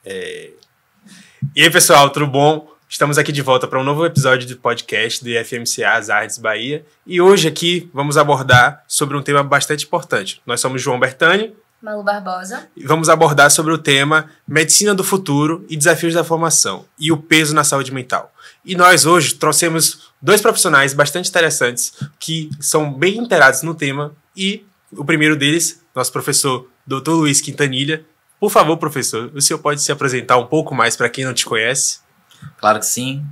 E aí, pessoal, tudo bom? Estamos aqui de volta para um novo episódio do podcast do IFMCA As Artes Bahia. E hoje aqui vamos abordar sobre um tema bastante importante. Nós somos João Bertani, Malu Barbosa. E vamos abordar sobre o tema Medicina do Futuro e Desafios da Formação e o peso na saúde mental. E nós hoje trouxemos dois profissionais bastante interessantes que são bem inteirados no tema. E o primeiro deles, nosso professor Dr. Luiz Quintanilha. Por favor, professor, o senhor pode se apresentar um pouco mais para quem não te conhece? Claro que sim.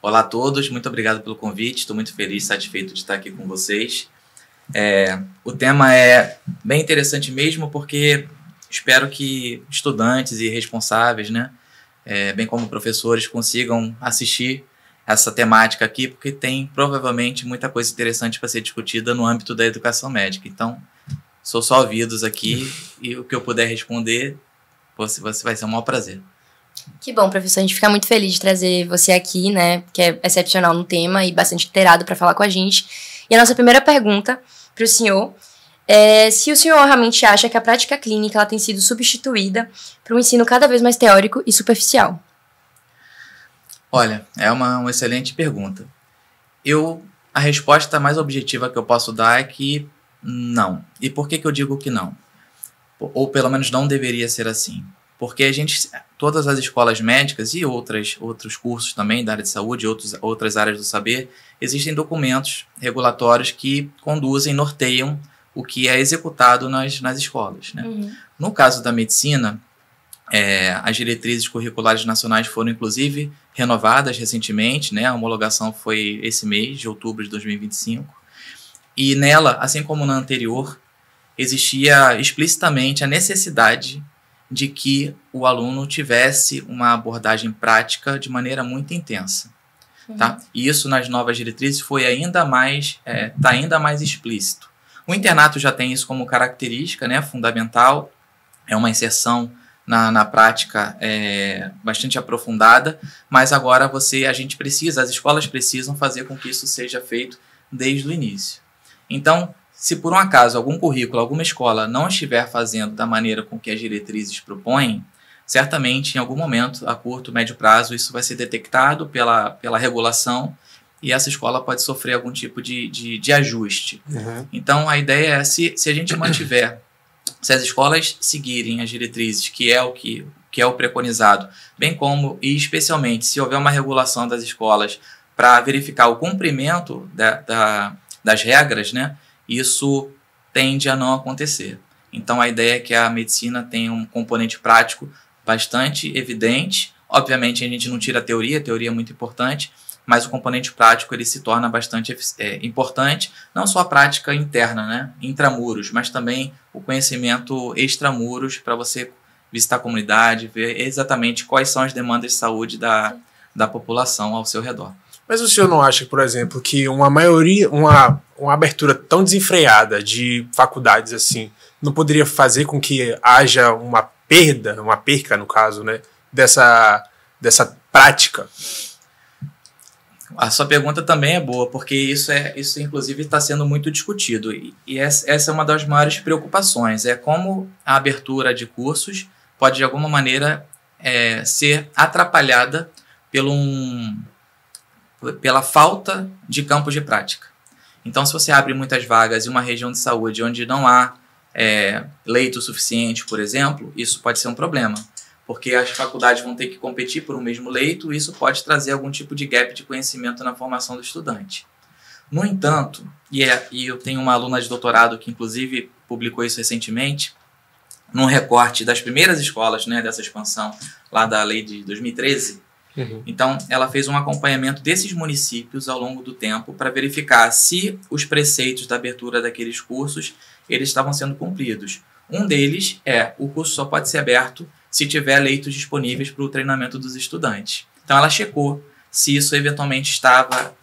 Olá a todos, muito obrigado pelo convite. Estou muito feliz e satisfeito de estar aqui com vocês. O tema é bem interessante mesmo, porque espero que estudantes e responsáveis, né, bem como professores, consigam assistir essa temática aqui, porque tem provavelmente muita coisa interessante para ser discutida no âmbito da educação médica. Então, sou só ouvidos aqui e o que eu puder responder, você vai ser um maior prazer. Que bom, professor. A gente fica muito feliz de trazer você aqui, né, que é excepcional no tema e bastante inteirado para falar com a gente. E a nossa primeira pergunta para o senhor é se o senhor realmente acha que a prática clínica ela tem sido substituída por um ensino cada vez mais teórico e superficial. Olha, é uma excelente pergunta. A resposta mais objetiva que eu posso dar é que não. E por que eu digo que não? Ou pelo menos não deveria ser assim. Porque todas as escolas médicas e outros cursos também da área de saúde, outras áreas do saber, existem documentos regulatórios que conduzem, norteiam o que é executado nas escolas, né? Uhum. No caso da medicina, as diretrizes curriculares nacionais foram inclusive renovadas recentemente, né? A homologação foi esse mês de outubro de 2025. E nela, assim como na anterior, existia explicitamente a necessidade de que o aluno tivesse uma abordagem prática de maneira muito intensa. Tá? E isso nas novas diretrizes foi ainda mais, tá ainda mais explícito. O internato já tem isso como característica, né, fundamental, é uma inserção na prática bastante aprofundada, mas agora as escolas precisam fazer com que isso seja feito desde o início. Então, se por um acaso algum currículo, alguma escola não estiver fazendo da maneira com que as diretrizes propõem, certamente em algum momento, a curto, médio prazo, isso vai ser detectado pela regulação e essa escola pode sofrer algum tipo de ajuste. Uhum. Então, a ideia é, se a gente mantiver, se as escolas seguirem as diretrizes, que é o preconizado, bem como, e especialmente, se houver uma regulação das escolas para verificar o cumprimento das regras, né, isso tende a não acontecer. Então, a ideia é que a medicina tenha um componente prático bastante evidente. Obviamente, a gente não tira a teoria é muito importante, mas o componente prático ele se torna bastante importante, não só a prática interna, né, intramuros, mas também o conhecimento extramuros para você visitar a comunidade, ver exatamente quais são as demandas de saúde da população ao seu redor. Mas o senhor não acha, por exemplo, que uma abertura tão desenfreada de faculdades assim não poderia fazer com que haja uma perca no caso, né, dessa prática? A sua pergunta também é boa, porque isso inclusive está sendo muito discutido e essa é uma das maiores preocupações, é como a abertura de cursos pode de alguma maneira ser atrapalhada pela falta de campos de prática. Então, se você abre muitas vagas em uma região de saúde onde não há leito suficiente, por exemplo, isso pode ser um problema, porque as faculdades vão ter que competir por um mesmo leito e isso pode trazer algum tipo de gap de conhecimento na formação do estudante. No entanto, e eu tenho uma aluna de doutorado que inclusive publicou isso recentemente, num recorte das primeiras escolas, né, dessa expansão lá da lei de 2013, Então, ela fez um acompanhamento desses municípios ao longo do tempo para verificar se os preceitos da abertura daqueles cursos eles estavam sendo cumpridos. Um deles o curso só pode ser aberto se tiver leitos disponíveis para o treinamento dos estudantes. Então, ela checou se isso eventualmente estava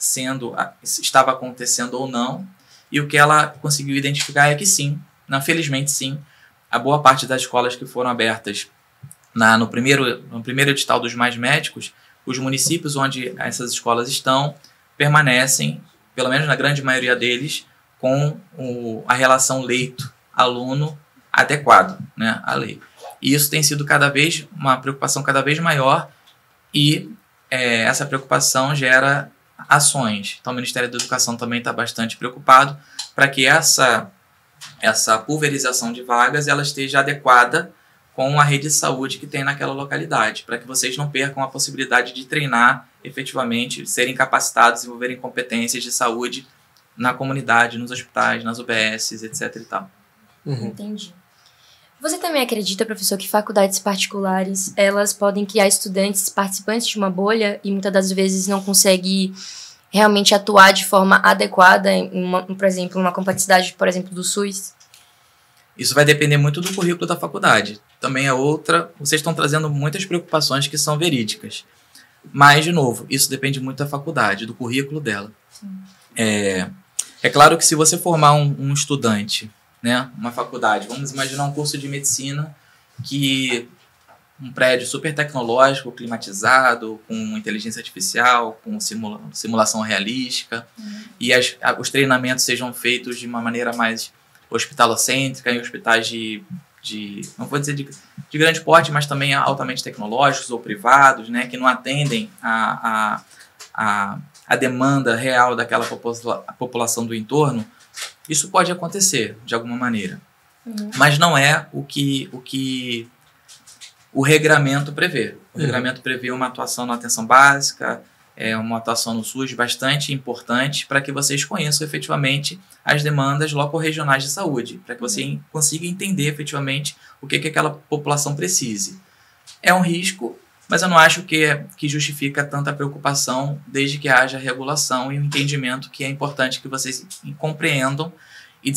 acontecendo ou não, e o que ela conseguiu identificar é que sim, felizmente sim, a boa parte das escolas que foram abertas no primeiro edital dos Mais Médicos, os municípios onde essas escolas estão permanecem, pelo menos na grande maioria deles, com a relação leito-aluno adequado, né, à lei. E isso tem sido uma preocupação cada vez maior e essa preocupação gera ações. Então, o Ministério da Educação também está bastante preocupado para que essa pulverização de vagas ela esteja adequada com a rede de saúde que tem naquela localidade, para que vocês não percam a possibilidade de treinar efetivamente, serem capacitados, desenvolverem competências de saúde na comunidade, nos hospitais, nas UBSs, etc. e tal. Entendi. Você também acredita, professor, que faculdades particulares, elas podem criar estudantes participantes de uma bolha e muitas das vezes não conseguem realmente atuar de forma adequada, por exemplo, uma complexidade, por exemplo, do SUS? Isso vai depender muito do currículo da faculdade. Também é outra, vocês estão trazendo muitas preocupações que são verídicas. Mas, de novo, isso depende muito da faculdade, do currículo dela. É claro que se você formar um estudante, né, uma faculdade, vamos imaginar um curso de medicina que um prédio super tecnológico, climatizado, com inteligência artificial, com simulação realística, e os treinamentos sejam feitos de uma maneira mais hospitalocêntrica, em hospitais não vou dizer de grande porte, mas também altamente tecnológicos ou privados, né, que não atendem a demanda real daquela população do entorno. Isso pode acontecer de alguma maneira, mas não é o que o regramento prevê. O regramento prevê uma atuação na atenção básica, uma atuação no SUS bastante importante para que vocês conheçam efetivamente as demandas loco-regionais de saúde, para que você consiga entender efetivamente o que aquela população precise. É um risco, mas eu não acho que justifica tanta preocupação desde que haja regulação e um entendimento que é importante que vocês compreendam e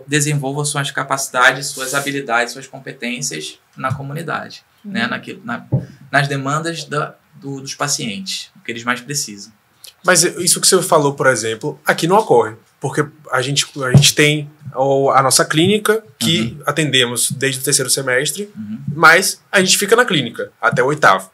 desenvolvam suas capacidades, suas habilidades, suas competências na comunidade, né? Nas demandas dos pacientes, o que eles mais precisam. Mas isso que você falou, por exemplo, aqui não ocorre, porque a gente tem a nossa clínica que atendemos desde o 3º semestre, mas a gente fica na clínica até o 8º.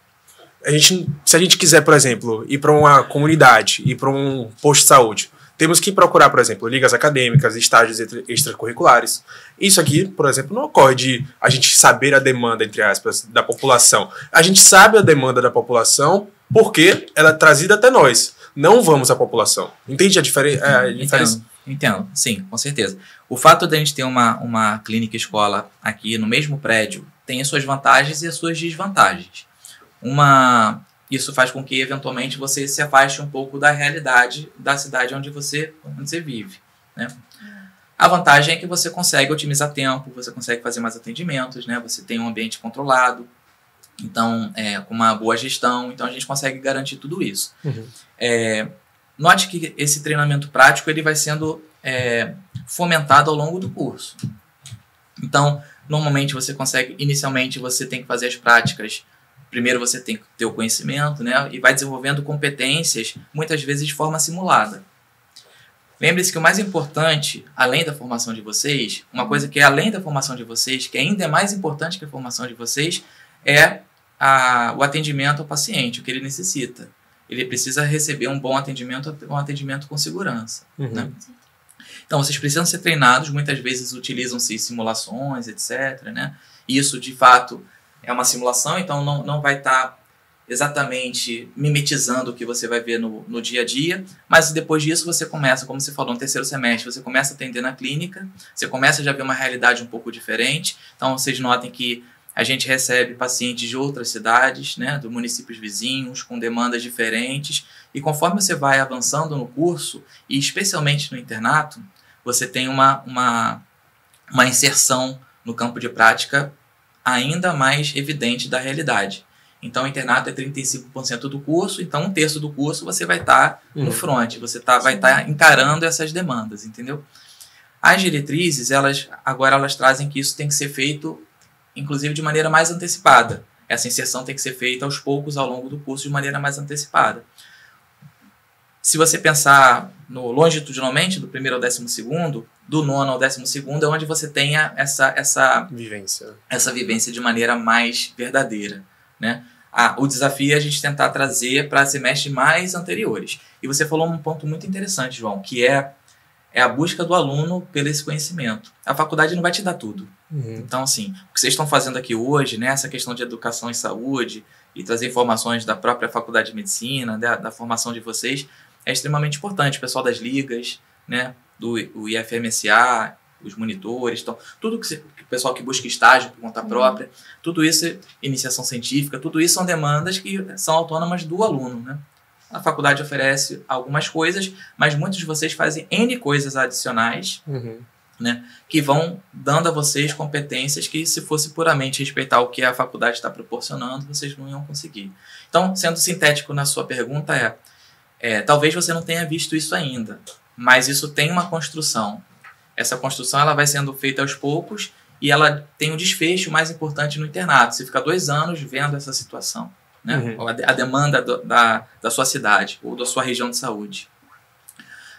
Se a gente quiser, por exemplo, ir para uma comunidade, ir para um posto de saúde, temos que procurar, por exemplo, ligas acadêmicas, estágios extracurriculares. Isso aqui, por exemplo, não ocorre de a gente saber a demanda, entre aspas, da população. A gente sabe a demanda da população porque ela é trazida até nós. Não vamos à população. Entende a diferença? Entendo, sim, com certeza. O fato de a gente ter uma clínica escola aqui no mesmo prédio tem as suas vantagens e as suas desvantagens. Isso faz com que, eventualmente, você se afaste um pouco da realidade da cidade onde você vive, né? A vantagem é que você consegue otimizar tempo, você consegue fazer mais atendimentos, né? Você tem um ambiente controlado, então, com uma boa gestão, então a gente consegue garantir tudo isso. Note que esse treinamento prático ele vai sendo fomentado ao longo do curso. Então, normalmente inicialmente você tem que fazer as práticas. Primeiro você tem que ter o conhecimento, né? E vai desenvolvendo competências, muitas vezes de forma simulada. Lembre-se que o mais importante, além da formação de vocês, uma coisa que é além da formação de vocês, que ainda é mais importante que a formação de vocês, é o atendimento ao paciente, o que ele necessita. Ele precisa receber um bom atendimento com segurança. Né? Então, vocês precisam ser treinados, muitas vezes utilizam-se simulações, etc. Né? Isso, de fato, é uma simulação, então não vai estar exatamente mimetizando o que você vai ver no dia a dia, mas depois disso você começa, como você falou, no 3º semestre, você começa a atender na clínica, você começa a já ver uma realidade um pouco diferente, então vocês notem que a gente recebe pacientes de outras cidades, né, de municípios vizinhos, com demandas diferentes, e conforme você vai avançando no curso, e especialmente no internato, você tem uma inserção no campo de prática ainda mais evidente da realidade. Então, o internato é 35% do curso, então 1/3 do curso você vai estar no front, você vai estar encarando essas demandas, entendeu? As diretrizes, elas trazem que isso tem que ser feito, inclusive, de maneira mais antecipada. Essa inserção tem que ser feita aos poucos, ao longo do curso, de maneira mais antecipada. Se você pensar longitudinalmente, do 1º ao 12º, do 9º ao 12º, é onde você tenha essa vivência de maneira mais verdadeira, né? O desafio é a gente tentar trazer para semestres mais anteriores. E você falou um ponto muito interessante, João, que é é a busca do aluno pelo esse conhecimento. A faculdade não vai te dar tudo. Então, assim, o que vocês estão fazendo aqui hoje, né, essa questão de educação e saúde, e trazer informações da própria faculdade de medicina, da formação de vocês, é extremamente importante. O pessoal das ligas, né, do IFMSA, os monitores, então, tudo que o pessoal que busca estágio por conta própria, tudo isso, iniciação científica, tudo isso são demandas que são autônomas do aluno, né? A faculdade oferece algumas coisas, mas muitos de vocês fazem N coisas adicionais, né, que vão dando a vocês competências que, se fosse puramente respeitar o que a faculdade está proporcionando, vocês não iam conseguir. Então, sendo sintético na sua pergunta, talvez você não tenha visto isso ainda, mas isso tem uma construção. Essa construção ela vai sendo feita aos poucos e ela tem um desfecho mais importante no internato. Você fica 2 anos vendo essa situação, né? A demanda da sua cidade ou da sua região de saúde.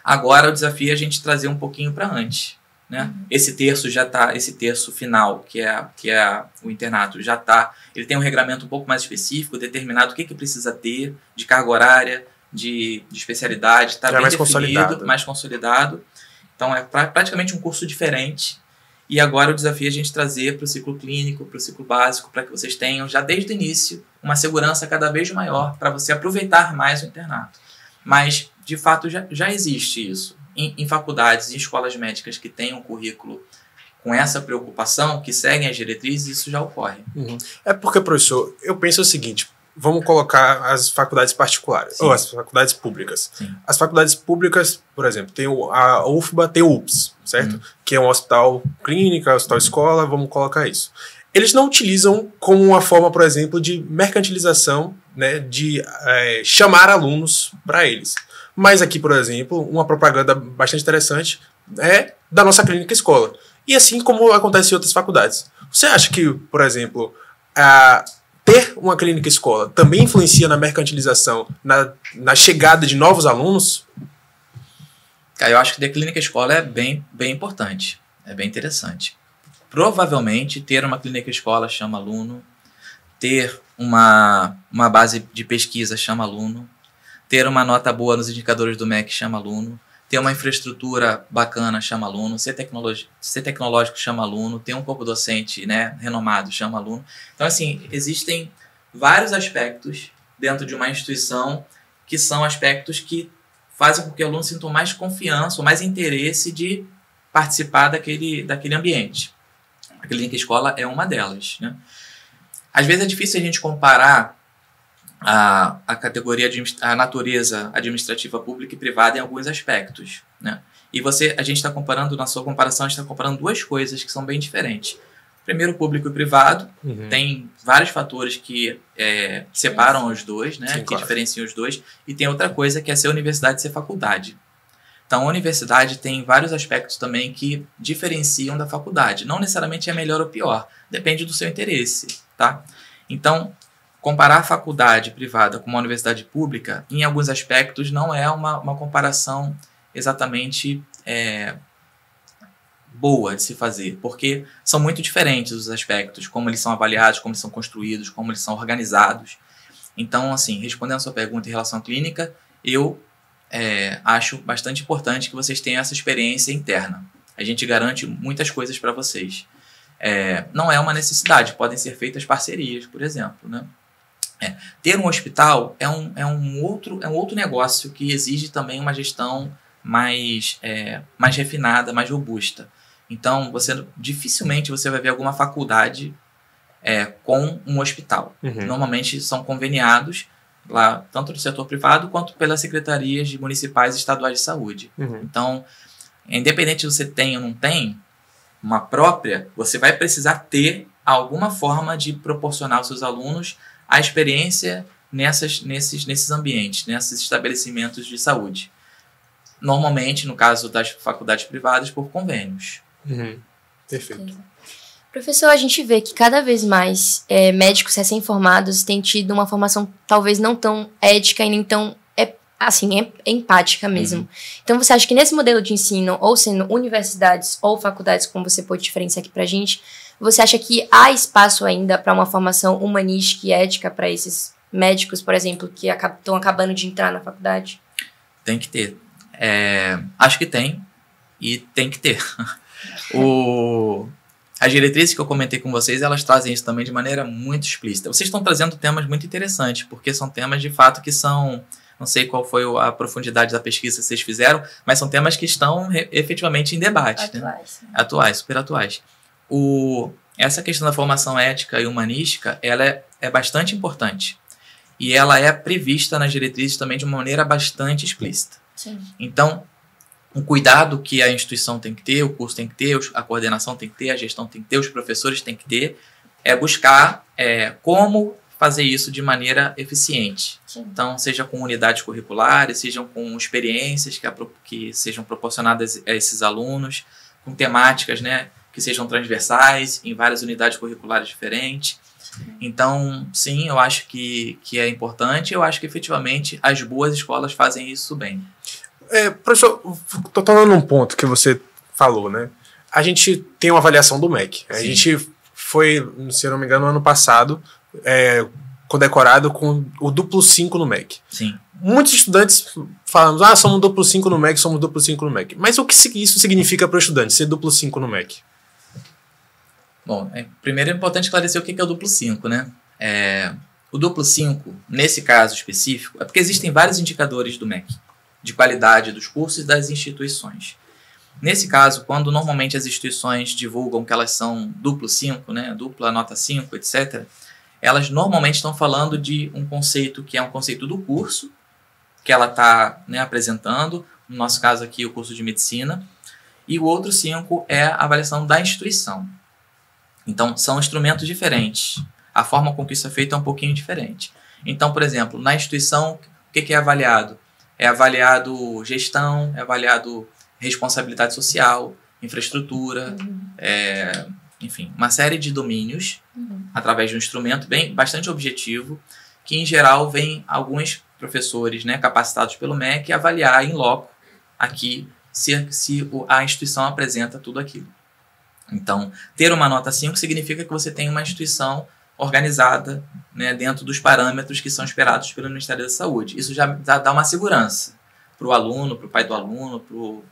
Agora o desafio é a gente trazer um pouquinho para antes, né? Esse terço final, que é o internato, ele tem um regramento um pouco mais específico, determinado o que precisa ter de carga horária, de especialidade, está bem definido, mais consolidado. Então é praticamente um curso diferente. E agora o desafio é a gente trazer para o ciclo clínico, para o ciclo básico, para que vocês tenham já desde o início uma segurança cada vez maior para você aproveitar mais o internato. Mas, de fato, já existe isso. Em faculdades e escolas médicas que têm um currículo com essa preocupação, que seguem as diretrizes, isso já ocorre. É porque, professor, eu penso o seguinte: vamos colocar as faculdades particulares, ou as faculdades públicas. Sim. As faculdades públicas, por exemplo, tem a UFBA, tem o UPS, certo? Que é um hospital clínica, hospital escola, vamos colocar isso. Eles não utilizam como uma forma, por exemplo, de mercantilização, né, de chamar alunos para eles. Mas aqui, por exemplo, uma propaganda bastante interessante é da nossa clínica escola. E assim como acontece em outras faculdades. Você acha que, por exemplo, ter uma clínica escola também influencia na mercantilização, na chegada de novos alunos? Cara, eu acho que ter clínica escola é bem importante, é bem interessante. Provavelmente ter uma clínica escola chama aluno, ter uma base de pesquisa chama aluno, ter uma nota boa nos indicadores do MEC chama aluno, ter uma infraestrutura bacana chama aluno, ser tecnológico chama aluno, ter um corpo docente, né, renomado chama aluno. Então, assim, existem vários aspectos dentro de uma instituição que são aspectos que fazem com que o aluno sinta mais confiança ou mais interesse de participar daquele ambiente. A clínica escola é uma delas, né? Às vezes é difícil a gente comparar a categoria, a natureza administrativa pública e privada em alguns aspectos, né? E a gente está comparando, na sua comparação, a gente está comparando duas coisas que são bem diferentes. Primeiro, público e privado, tem vários fatores que separam os dois, né? Sim, que diferenciam os dois. E tem outra coisa que é ser universidade e ser faculdade. Então, a universidade tem vários aspectos também que diferenciam da faculdade. Não necessariamente é melhor ou pior, depende do seu interesse, tá? Então, comparar a faculdade privada com uma universidade pública, em alguns aspectos, não é uma comparação exatamente boa de se fazer, porque são muito diferentes os aspectos, como eles são avaliados, como eles são construídos, como eles são organizados. Então, assim, respondendo a sua pergunta em relação à clínica, eu acho bastante importante que vocês tenham essa experiência interna. A gente garante muitas coisas para vocês. Não é uma necessidade, podem ser feitas parcerias, por exemplo, né? Ter um hospital é um outro negócio que exige também uma gestão mais refinada, mais robusta. Então, dificilmente você vai ver alguma faculdade com um hospital. Normalmente são conveniados lá, tanto do setor privado quanto pelas secretarias municipais e estaduais de saúde. Então, independente se você tem ou não tem uma própria, você vai precisar ter alguma forma de proporcionar aos seus alunos a experiência nesses ambientes, nesses estabelecimentos de saúde. Normalmente, no caso das faculdades privadas, por convênios. Perfeito. Professor, a gente vê que cada vez mais médicos recém-formados têm tido uma formação talvez não tão ética e nem tão empática mesmo. Então, você acha que nesse modelo de ensino, ou sendo universidades ou faculdades, como você pôde diferenciar aqui pra gente, você acha que há espaço ainda para uma formação humanística e ética para esses médicos, por exemplo, que estão acabando de entrar na faculdade? Tem que ter. Acho que tem. E tem que ter. As diretrizes que eu comentei com vocês, elas trazem isso também de maneira muito explícita. Vocês estão trazendo temas muito interessantes, porque são temas de fato que são... Não sei qual foi a profundidade da pesquisa que vocês fizeram, mas são temas que estão efetivamente em debate. Atuais. Né? Atuais, super atuais. Essa questão da formação ética e humanística, ela é bastante importante. E ela é prevista nas diretrizes também de uma maneira bastante explícita. Sim. Então, um cuidado que a instituição tem que ter, o curso tem que ter, a coordenação tem que ter, a gestão tem que ter, os professores têm que ter, é buscar como fazer isso de maneira eficiente. Sim. Então, seja com unidades curriculares, sejam com experiências que sejam proporcionadas a esses alunos, com temáticas, né, que sejam transversais em várias unidades curriculares diferentes. Então, sim, eu acho que é importante. Eu acho que, efetivamente, as boas escolas fazem isso bem. Professor, estou tornando um ponto que você falou, né? A gente tem uma avaliação do MEC. A gente foi, se eu não me engano, no ano passado, condecorado com o duplo 5 no MEC. Sim. Muitos estudantes falam, somos duplo 5 no MEC, somos duplo 5 no MEC. Mas o que isso significa para o estudante, ser duplo 5 no MEC? Bom, primeiro é importante esclarecer o que é o duplo 5, né? O duplo 5, nesse caso específico, é porque existem vários indicadores do MEC, de qualidade dos cursos e das instituições. Nesse caso, quando normalmente as instituições divulgam que elas são duplo 5, né, dupla nota 5, etc., elas normalmente estão falando de um conceito que é um conceito do curso, que ela está, né, apresentando, no nosso caso aqui o curso de medicina, e o outro 5 é a avaliação da instituição. Então, são instrumentos diferentes. A forma com que isso é feito é um pouquinho diferente. Então, por exemplo, na instituição, o que é avaliado? É avaliado gestão, é avaliado responsabilidade social, infraestrutura, enfim, uma série de domínios através de um instrumento bastante objetivo, que em geral vem alguns professores, né, capacitados pelo MEC avaliar em loco aqui se a instituição apresenta tudo aquilo. Então, ter uma nota 5 significa que você tem uma instituição organizada, né, dentro dos parâmetros que são esperados pelo Ministério da Saúde. Isso já dá uma segurança para o aluno, para o pai do aluno,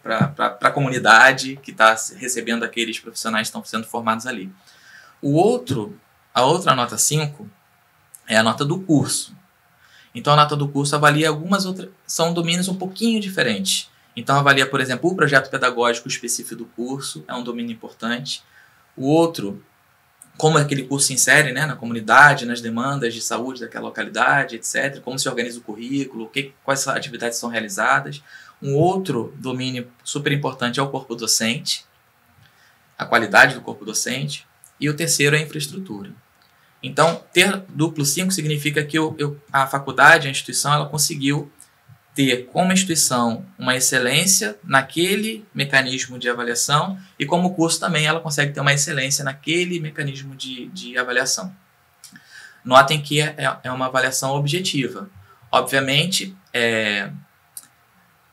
para a comunidade que está recebendo aqueles profissionais que estão sendo formados ali. A outra nota 5 é a nota do curso. Então, a nota do curso avalia algumas outras... São domínios um pouquinho diferentes. Então, avalia, por exemplo, o projeto pedagógico específico do curso, é um domínio importante. O outro, como aquele curso se insere, né, na comunidade, nas demandas de saúde daquela localidade, etc. Como se organiza o currículo, quais atividades são realizadas. Um outro domínio super importante é o corpo docente, a qualidade do corpo docente. E o terceiro é a infraestrutura. Então, ter duplo 5 significa que a faculdade, a instituição, ela conseguiu ter como instituição uma excelência naquele mecanismo de avaliação e como curso também ela consegue ter uma excelência naquele mecanismo de avaliação. Notem que é uma avaliação objetiva. Obviamente,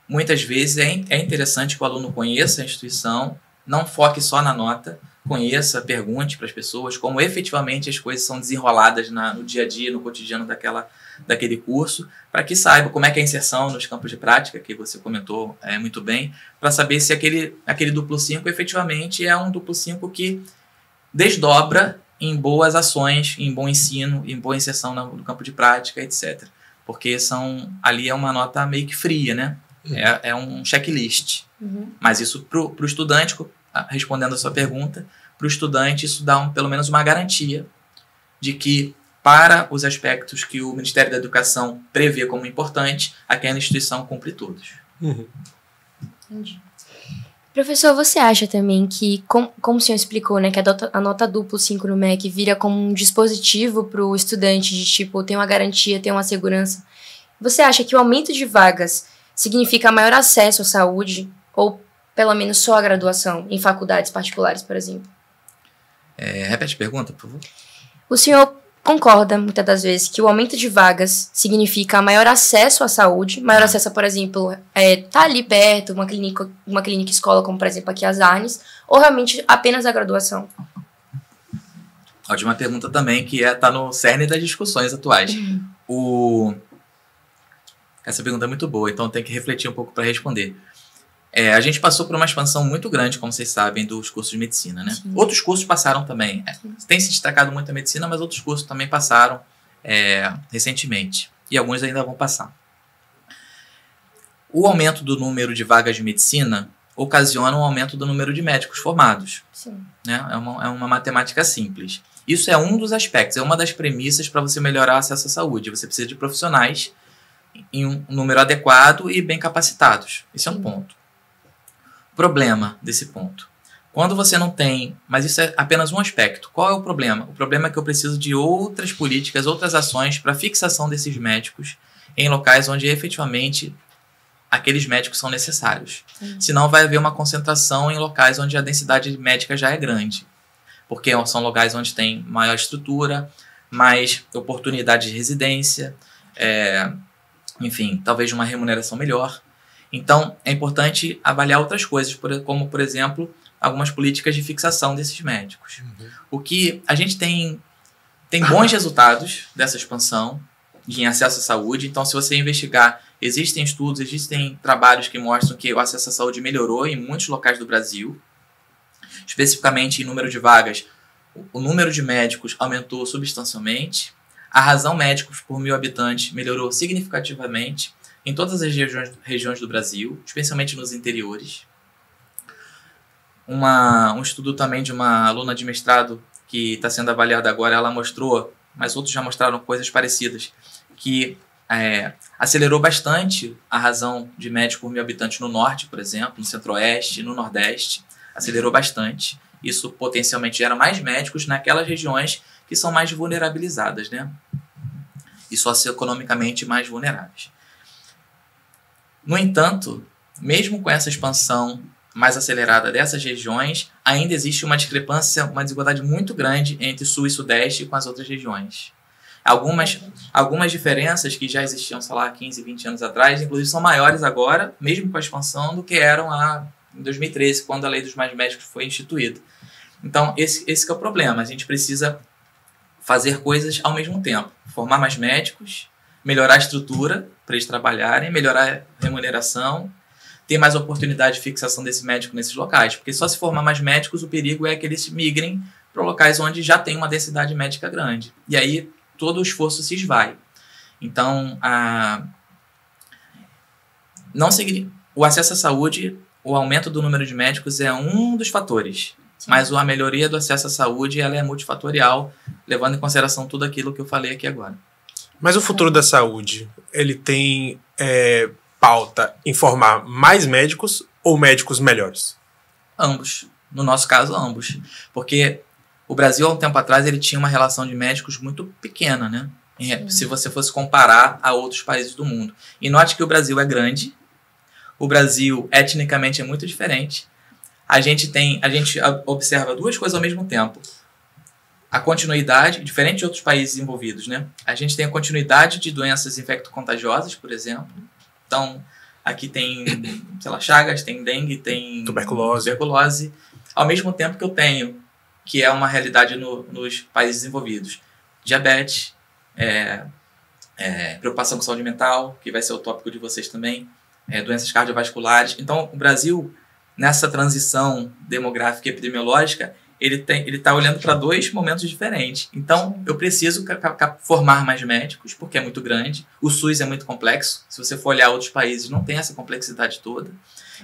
muitas vezes é interessante que o aluno conheça a instituição, não foque só na nota, conheça, pergunte para as pessoas como efetivamente as coisas são desenroladas no dia a dia, no cotidiano daquele curso, para que saiba como é que é a inserção nos campos de prática, que você comentou muito bem, para saber se aquele duplo 5 efetivamente é um duplo 5 que desdobra em boas ações, em bom ensino, em boa inserção no campo de prática, etc. Porque ali é uma nota meio que fria, né? É um checklist. Mas isso para o estudante, respondendo a sua pergunta, para o estudante isso dá pelo menos uma garantia de que, para os aspectos que o Ministério da Educação prevê como importante, aquela instituição cumpre todos. Entendi. Professor, você acha também que, como o senhor explicou, né, que a nota duplo 5 no MEC vira como um dispositivo para o estudante de tipo, ter uma garantia, ter uma segurança? Você acha que o aumento de vagas significa maior acesso à saúde ou pelo menos só a graduação em faculdades particulares, por exemplo? Repete a pergunta, por favor. O senhor concorda, muitas das vezes, que o aumento de vagas significa maior acesso à saúde, maior acesso a, por exemplo, tá ali perto, uma clínica escola, como, por exemplo, aqui as Arnes, ou realmente apenas a graduação? Ótima pergunta também, que está no cerne das discussões atuais. Essa pergunta é muito boa, então tem que refletir um pouco para responder. A gente passou por uma expansão muito grande, como vocês sabem, dos cursos de medicina, né? Sim. Outros cursos passaram também. Tem se destacado muito a medicina, mas outros cursos também passaram recentemente. E alguns ainda vão passar. O aumento do número de vagas de medicina ocasiona um aumento do número de médicos formados. Sim. Né? É uma matemática simples. Isso é um dos aspectos, é uma das premissas para você melhorar o acesso à saúde. Você precisa de profissionais em um número adequado e bem capacitados. Esse é um ponto. Problema desse ponto. Quando você não tem... Mas isso é apenas um aspecto. Qual é o problema? O problema é que eu preciso de outras políticas, outras ações para fixação desses médicos em locais onde efetivamente aqueles médicos são necessários. Senão vai haver uma concentração em locais onde a densidade médica já é grande. Porque são locais onde tem maior estrutura, mais oportunidade de residência, enfim, talvez uma remuneração melhor. Então, é importante avaliar outras coisas, como, por exemplo, algumas políticas de fixação desses médicos. O que a gente tem bons resultados dessa expansão em acesso à saúde. Então, se você investigar, existem estudos, existem trabalhos que mostram que o acesso à saúde melhorou em muitos locais do Brasil. Especificamente em número de vagas, o número de médicos aumentou substancialmente. A razão médicos por 1.000 habitantes melhorou significativamente em todas as regiões do Brasil, especialmente nos interiores. Um estudo também de uma aluna de mestrado que está sendo avaliada agora, ela mostrou, mas outros já mostraram coisas parecidas, que acelerou bastante a razão de médico por 1.000 habitantes no norte, por exemplo, no centro-oeste, no nordeste. Acelerou bastante. Isso potencialmente gera mais médicos naquelas regiões que são mais vulnerabilizadas, né? E socioeconomicamente mais vulneráveis. No entanto, mesmo com essa expansão mais acelerada dessas regiões, ainda existe uma discrepância, uma desigualdade muito grande entre Sul e Sudeste com as outras regiões. Algumas diferenças que já existiam, sei lá, 15, 20 anos atrás, inclusive são maiores agora, mesmo com a expansão, do que eram em 2013, quando a Lei dos Mais Médicos foi instituída. Então, esse que é o problema. A gente precisa fazer coisas ao mesmo tempo. Formar mais médicos, melhorar a estrutura para eles trabalharem, melhorar a remuneração, ter mais oportunidade de fixação desse médico nesses locais. Porque só se formar mais médicos, o perigo é que eles migrem para locais onde já tem uma densidade médica grande. E aí, todo o esforço se esvai. Então, o acesso à saúde, o aumento do número de médicos é um dos fatores. Sim. Mas a melhoria do acesso à saúde ela é multifatorial, levando em consideração tudo aquilo que eu falei aqui agora. Mas o futuro da saúde, ele tem pauta em formar mais médicos ou médicos melhores? Ambos. No nosso caso, ambos. Porque o Brasil, há um tempo atrás, ele tinha uma relação de médicos muito pequena, né? Se você fosse comparar a outros países do mundo. E note que o Brasil é grande, o Brasil etnicamente é muito diferente. A gente observa duas coisas ao mesmo tempo. A continuidade, diferente de outros países envolvidos, né? A gente tem a continuidade de doenças infecto-contagiosas, por exemplo. Então, aqui tem, sei lá, Chagas, tem dengue, tem tuberculose. Ao mesmo tempo que eu tenho, que é uma realidade nos países envolvidos, diabetes, preocupação com saúde mental, que vai ser o tópico de vocês também, doenças cardiovasculares. Então, o Brasil, nessa transição demográfica e epidemiológica, ele está olhando para dois momentos diferentes. Então, eu preciso formar mais médicos, porque é muito grande. O SUS é muito complexo. Se você for olhar outros países, não tem essa complexidade toda.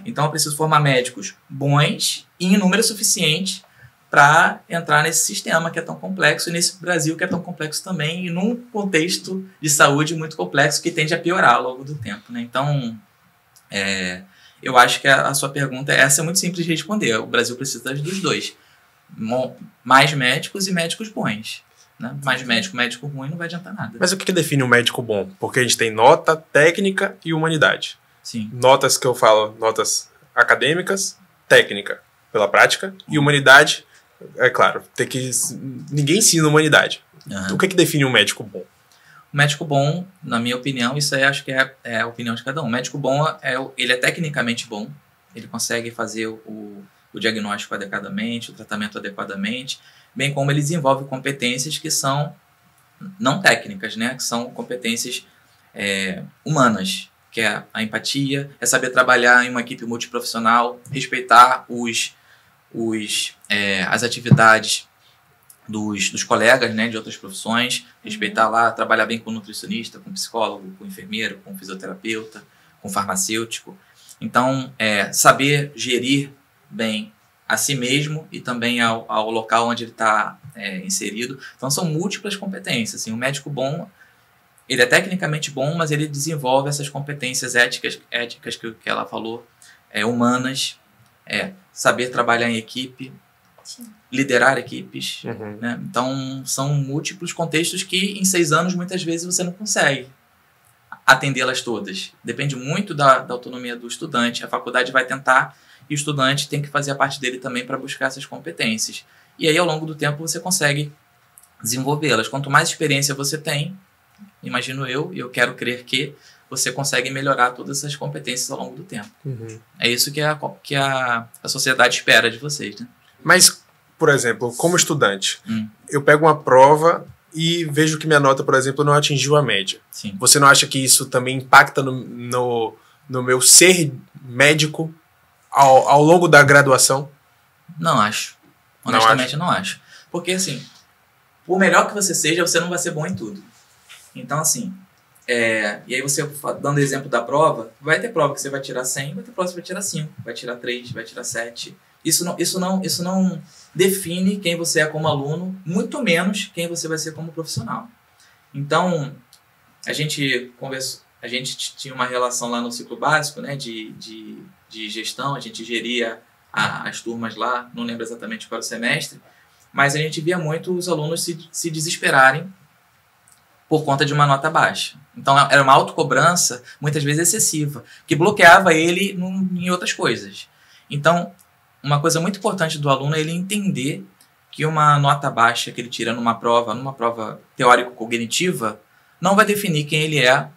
Então, eu preciso formar médicos bons e em número suficiente para entrar nesse sistema que é tão complexo e nesse Brasil que é tão complexo também e num contexto de saúde muito complexo que tende a piorar ao longo do tempo, né? Então, eu acho que a sua pergunta essa é muito simples de responder. O Brasil precisa dos dois. Mais médicos e médicos bons. Né? Mais médico ruim não vai adiantar nada. Mas o que define um médico bom? Porque a gente tem nota, técnica e humanidade. Sim. Notas que eu falo, notas acadêmicas, técnica pela prática e humanidade, é claro, ninguém ensina humanidade. Uhum. O que define um médico bom? O médico bom, na minha opinião, isso aí acho que é a opinião de cada um. O médico bom, ele é tecnicamente bom, ele consegue fazer o diagnóstico adequadamente, o tratamento adequadamente, bem como ele desenvolve competências que são não técnicas, né? Que são competências humanas, que é a empatia, é saber trabalhar em uma equipe multiprofissional, respeitar as atividades dos colegas, né, de outras profissões, respeitar lá, trabalhar bem com nutricionista, com psicólogo, com enfermeiro, com fisioterapeuta, com farmacêutico. Então, saber gerir bem a si mesmo e também ao local onde ele está inserido. Então, são múltiplas competências. Assim, um médico bom, ele é tecnicamente bom, mas ele desenvolve essas competências éticas que ela falou, humanas, saber trabalhar em equipe, sim, liderar equipes. Né? Então, são múltiplos contextos que em 6 anos, muitas vezes, você não consegue atendê-las todas. Depende muito da autonomia do estudante. A faculdade vai tentar e o estudante tem que fazer a parte dele também para buscar essas competências. E aí, ao longo do tempo, você consegue desenvolvê-las. Quanto mais experiência você tem, imagino eu quero crer que você consegue melhorar todas essas competências ao longo do tempo. É isso que a sociedade espera de vocês, né? Mas, por exemplo, como estudante, eu pego uma prova e vejo que minha nota, por exemplo, não atingiu a média. Sim. Você não acha que isso também impacta no meu ser médico ao longo da graduação? Não acho. Honestamente, não acho. Porque, assim, por melhor que você seja, você não vai ser bom em tudo. Então, assim, e aí você, dando exemplo da prova, vai ter prova que você vai tirar 100, vai ter prova que você vai tirar 5, vai tirar 3, vai tirar 7. Isso não define quem você é como aluno, muito menos quem você vai ser como profissional. Então, a gente tinha uma relação lá no ciclo básico, né, de gestão, a gente geria as turmas lá, não lembro exatamente qual era o semestre, mas a gente via muito os alunos se desesperarem por conta de uma nota baixa. Então, era uma autocobrança, muitas vezes excessiva, que bloqueava ele em outras coisas. Então, uma coisa muito importante do aluno é ele entender que uma nota baixa que ele tira numa prova teórico-cognitiva, não vai definir quem ele é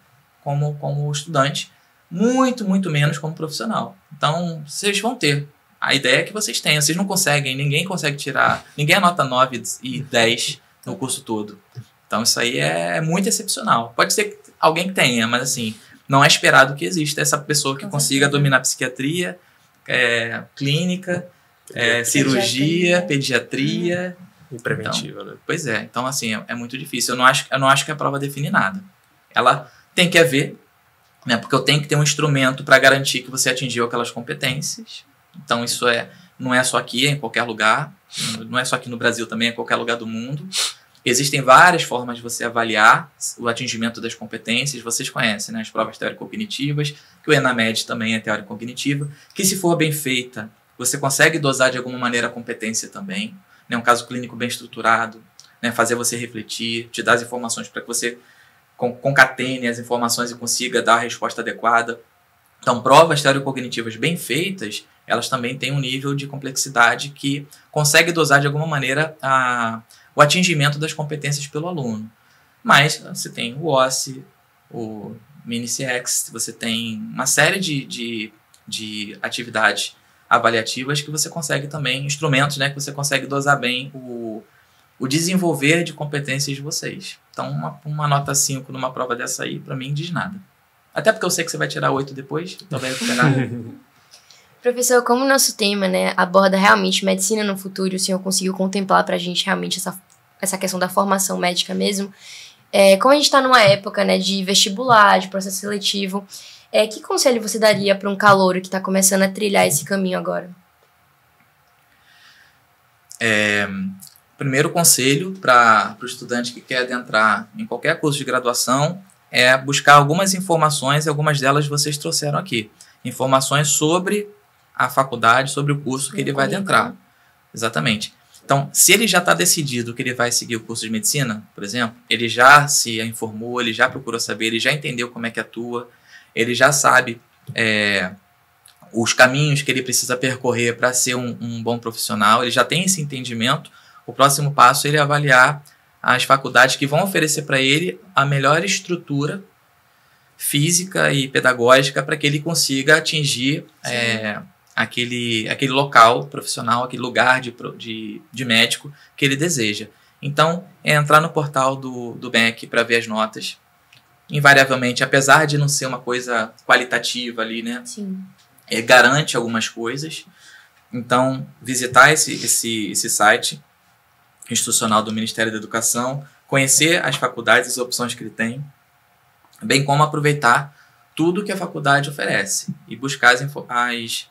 como estudante, muito, muito menos como profissional. Então, vocês vão ter. A ideia é que vocês tenham. Vocês não conseguem, ninguém consegue tirar, ninguém anota 9 e 10 no curso todo. Então, isso aí é muito excepcional. Pode ser alguém que tenha, mas assim, não é esperado que exista essa pessoa que consiga dominar psiquiatria, clínica, cirurgia, pediatria e preventiva, então, né? Pois é, então assim, é muito difícil. Eu não acho que a prova define nada. Ela tem que haver, né, porque eu tenho que ter um instrumento para garantir que você atingiu aquelas competências. Então isso não é só aqui, é em qualquer lugar. Não é só aqui no Brasil também, é em qualquer lugar do mundo. Existem várias formas de você avaliar o atingimento das competências. Vocês conhecem, né, as provas teórico-cognitivas, que o ENAMED também é teórico-cognitiva, que se for bem feita, você consegue dosar de alguma maneira a competência também. Né, um caso clínico bem estruturado, né, fazer você refletir, te dar as informações para que você concatene as informações e consiga dar a resposta adequada. Então, provas teórico-cognitivas bem feitas, elas também têm um nível de complexidade que consegue dosar de alguma maneira o atingimento das competências pelo aluno. Mas você tem o OSCE, o Mini-CX, você tem uma série de atividades avaliativas que você consegue também, instrumentos, né, que você consegue dosar bem o desenvolver de competências de vocês. Então, uma nota 5 numa prova dessa aí, para mim, diz nada. Até porque eu sei que você vai tirar 8 depois, então vai recuperar. Professor, como o nosso tema, né, aborda realmente medicina no futuro, o senhor conseguiu contemplar pra gente realmente essa questão da formação médica mesmo. Como a gente está numa época, né, de vestibular, de processo seletivo, que conselho você daria para um calouro que está começando a trilhar esse caminho agora? Primeiro conselho para o estudante que quer adentrar em qualquer curso de graduação é buscar algumas informações, e algumas delas vocês trouxeram aqui. Informações sobre a faculdade, sobre o curso que ele vai adentrar. Exatamente. Então, se ele já está decidido que ele vai seguir o curso de medicina, por exemplo, ele já se informou, ele já procurou saber, ele já entendeu como é que atua, ele já sabe os caminhos que ele precisa percorrer para ser um bom profissional, ele já tem esse entendimento. O próximo passo é ele avaliar as faculdades que vão oferecer para ele a melhor estrutura física e pedagógica para que ele consiga atingir aquele local profissional, aquele lugar de médico que ele deseja. Então, é entrar no portal do MEC para ver as notas, invariavelmente, apesar de não ser uma coisa qualitativa ali, né? Sim. Garante algumas coisas. Então, visitar esse site institucional do Ministério da Educação, conhecer as faculdades, as opções que ele tem, bem como aproveitar tudo que a faculdade oferece e buscar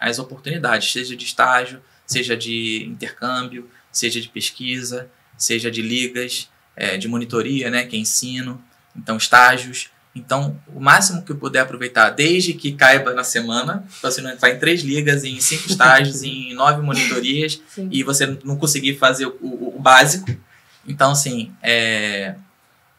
as oportunidades, seja de estágio, seja de intercâmbio, seja de pesquisa, seja de ligas, de monitoria, né, que é ensino, então estágios. Então, o máximo que eu puder aproveitar, desde que caiba na semana, você não entrar em 3 ligas, em 5 estágios, em 9 monitorias, Sim. e você não conseguir fazer o básico. Então, assim,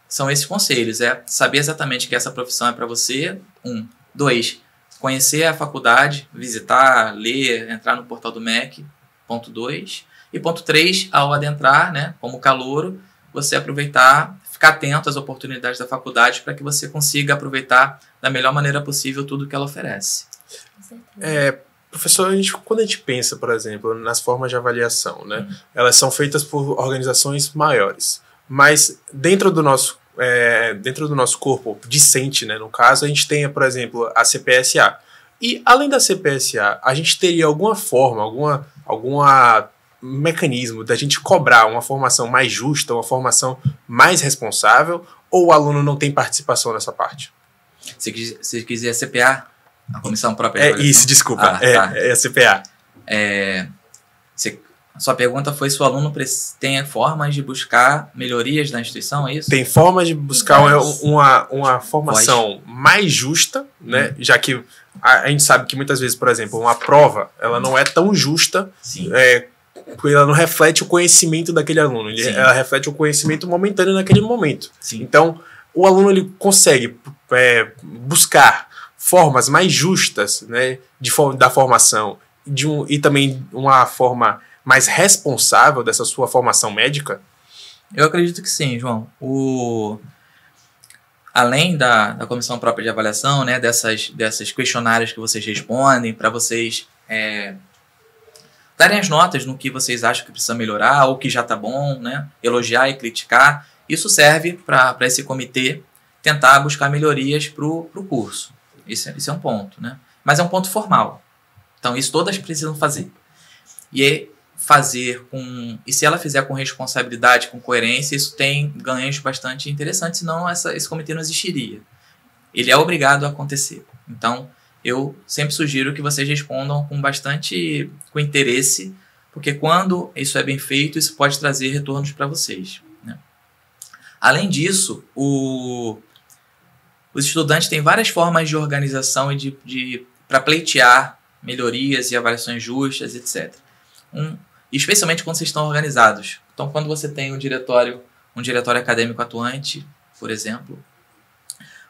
são esses conselhos. Saber exatamente que essa profissão é para você. 1. 2. Conhecer a faculdade, visitar, ler, entrar no portal do MEC. Ponto 2. E ponto 3, ao adentrar, né, como calouro, você aproveitar, ficar atento às oportunidades da faculdade para que você consiga aproveitar da melhor maneira possível tudo que ela oferece. Professor, quando a gente pensa, por exemplo, nas formas de avaliação, né, elas são feitas por organizações maiores, mas dentro do nosso corpo discente, né, no caso, a gente tem, por exemplo, a CPSA. E, além da CPSA, a gente teria alguma forma, alguma mecanismo da gente cobrar uma formação mais justa, uma formação mais responsável, ou o aluno não tem participação nessa parte? Se quiser CPA, a comissão própria de avaliação. Isso, desculpa, tá. É a CPA. A sua pergunta foi se o aluno tem formas de buscar melhorias na instituição, é isso? Tem formas de buscar uma formação mais justa, né? Já que a gente sabe que muitas vezes, por exemplo, uma prova, ela não é tão justa, porque ela não reflete o conhecimento daquele aluno, ela reflete o conhecimento momentâneo naquele momento. Sim. Então, o aluno ele consegue buscar formas mais justas, né, da formação e também uma forma mais responsável dessa sua formação médica? Eu acredito que sim, João. Além da comissão própria de avaliação, né, dessas questionários que vocês respondem, para vocês darem as notas no que vocês acham que precisa melhorar ou que já está bom, né, elogiar e criticar, isso serve para esse comitê tentar buscar melhorias para o curso. Isso é um ponto, né? Mas é um ponto formal. Então, isso todas precisam fazer. E se ela fizer com responsabilidade, com coerência, isso tem ganhos bastante interessantes, senão esse comitê não existiria. Ele é obrigado a acontecer. Então, eu sempre sugiro que vocês respondam com interesse, porque quando isso é bem feito, isso pode trazer retornos para vocês, né? Além disso, os estudantes têm várias formas de organização e para pleitear melhorias e avaliações justas, etc. Especialmente quando vocês estão organizados. Então, quando você tem um diretório acadêmico atuante, por exemplo,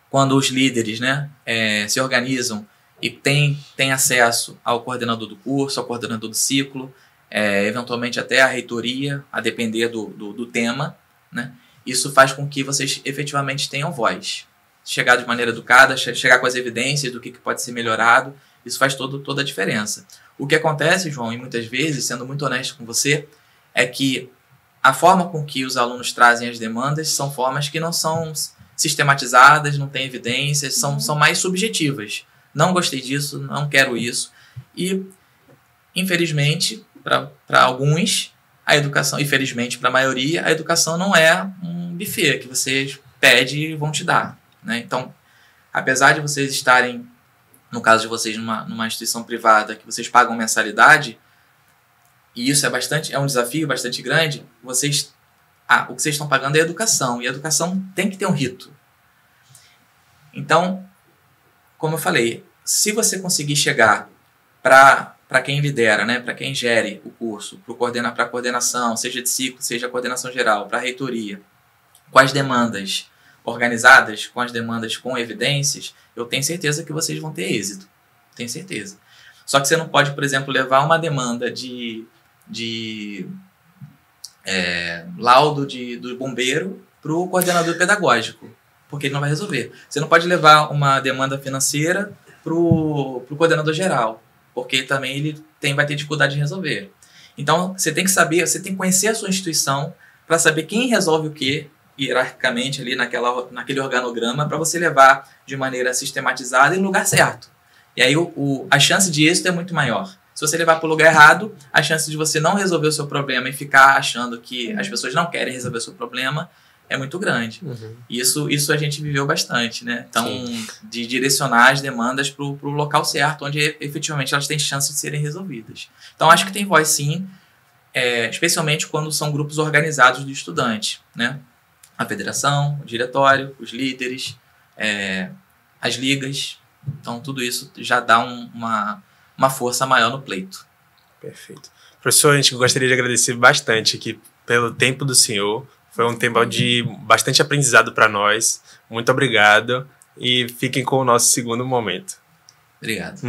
quando os líderes, né, se organizam e têm acesso ao coordenador do curso, ao coordenador do ciclo, eventualmente até à reitoria, a depender do tema, né, isso faz com que vocês efetivamente tenham voz. Chegar de maneira educada, chegar com as evidências do que pode ser melhorado, isso faz toda a diferença. O que acontece, João, e muitas vezes, sendo muito honesto com você, é que a forma com que os alunos trazem as demandas são formas que não são sistematizadas, não têm evidências, são mais subjetivas. Não gostei disso, não quero isso. E, infelizmente, para alguns, a educação, infelizmente para a maioria, a educação não é um buffet que vocês pedem e vão te dar, né? Então, apesar de vocês estarem, no caso de vocês, numa instituição privada, que vocês pagam mensalidade, e isso é um desafio bastante grande, o que vocês estão pagando é educação, e a educação tem que ter um rito. Então, como eu falei, se você conseguir chegar para quem lidera, né, para quem gere o curso, para a coordenação, seja de ciclo, seja a coordenação geral, para a reitoria, com as demandas organizadas, com as demandas com evidências, eu tenho certeza que vocês vão ter êxito. Tenho certeza. Só que você não pode, por exemplo, levar uma demanda de laudo do bombeiro para o coordenador pedagógico, porque ele não vai resolver. Você não pode levar uma demanda financeira para o coordenador geral, porque também ele vai ter dificuldade de resolver. Então, você tem que conhecer a sua instituição para saber quem resolve o quê hierarquicamente ali naquele organograma para você levar de maneira sistematizada e no lugar certo. E aí a chance de êxito é muito maior. Se você levar para o lugar errado, a chance de você não resolver o seu problema e ficar achando que as pessoas não querem resolver o seu problema é muito grande. Isso a gente viveu bastante, né? Então, de direcionar as demandas para o local certo, onde efetivamente elas têm chance de serem resolvidas. Então, acho que tem voz sim, especialmente quando são grupos organizados de estudantes, né? A federação, o diretório, os líderes, as ligas. Então, tudo isso já dá uma força maior no pleito. Perfeito. Professor, a gente gostaria de agradecer bastante aqui pelo tempo do senhor. Foi um tempo de bastante aprendizado para nós. Muito obrigado. E fiquem com o nosso segundo momento. Obrigado.